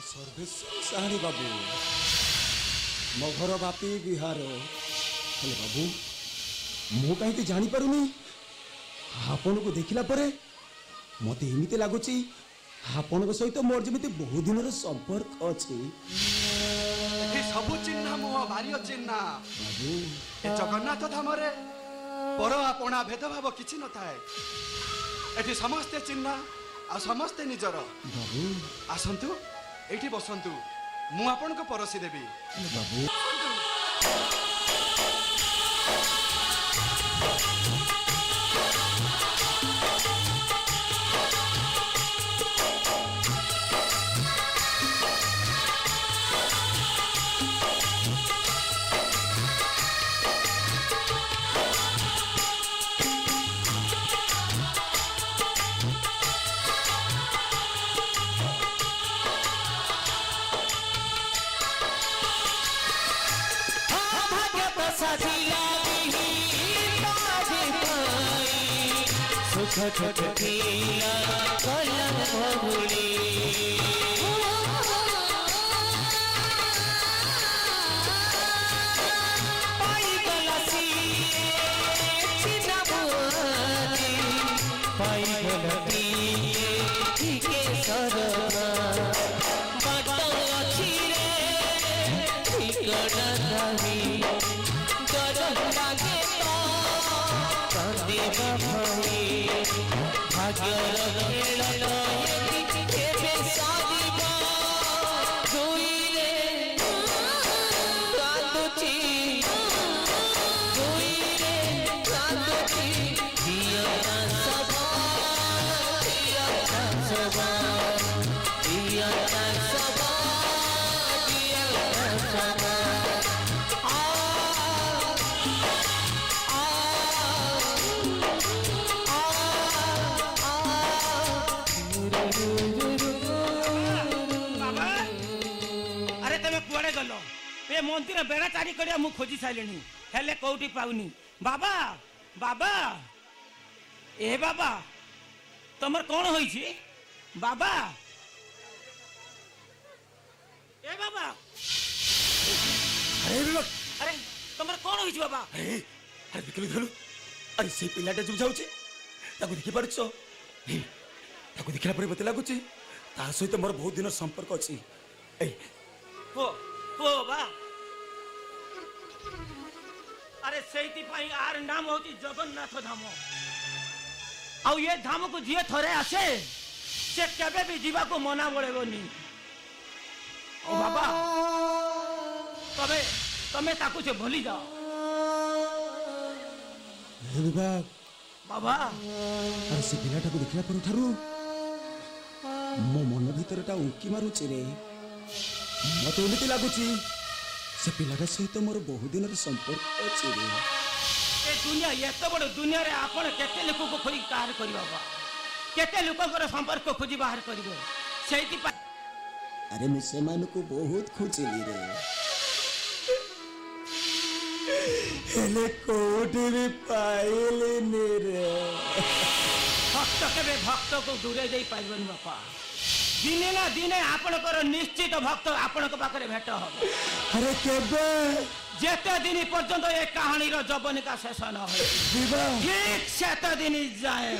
सर्वेश्वर साहनी बाबू मो घर बापी बिहार हेले बाबू मु कहीं जानी पारुनी आपण को देखिला परे मते एमिते लागुची आपण सहित मोर जमिति बहुत दिन संपर्क अछि सब चिन्ह मोह भारी चिन्ह बाबू ए जगन्नाथ धाम रे पर आपणा भेदभाव किछि न थाए एठी समस्ते चिन्ह आ समस्ते निजर बाबू आसंतु एठी बसंतु मु आपन को परसी देबी बाबू छठकिया कलम बहुड़ी पाई गलसी चिना बुआती पाई गलती के सरना बाटो अच्छी रे ठिकाना नहीं डर लागे तो कांदे भाई भाग्यर खेल केबे सादिबा जोइले कांदुची जोइले कांदुची दिया सबा दिया सबा दिया सबा दिया सबा ए मंदिर बेड़ा चारी करिया मु खोजी साइलेनी हेले कोउटी पाउनी बाबा बाबा ए बाबा तमर कोन होई छी बाबा ए बाबा अरे तमर कोन होई छी बाबा अरे देखलु देखलु अरे से पिलाटा जो जाउची ताको देखि पारुछो ताको देखिला परे बते लागुची ता सहित मोर बहुत दिन संपर्क अछि ए ओ बा अरे सेती पाई आर नाम होती जगन्नाथ धाम आउ ये धाम को जिए थरे आसे से केबे भी जीवा को मना बोलेबोनी ओ बाबा तबे तमे ताकू से भूली जाओ हे विभाग बाबा अरे से पिलाटा को देखिला पर थारु मो मन भीतरटा उंकी मारुची रे मते एमिति लागुची से पिलाटा सहित मोर बहुत दिन संपर्क अछि रे ए दुनिया एत बड़ दुनिया रे आपण केते लोक को खोई कार करी बाबा केते लोक कर संपर्क खोजी बाहर करिवो सेति अरे मैं से मान को बहुत खोजली रे हेले कोठी भी पाइले ने रे भक्त केबे भक्त को दूरे जाई पाइबन बापा दिने ना दिने आपणकर निश्चित भक्त आपणक पाखरे भेट हो अरे केबे जेते दिन पर्यंत ए कहानी रो जबनिका शेष न हो विवाह ठीक सेते दिन जाए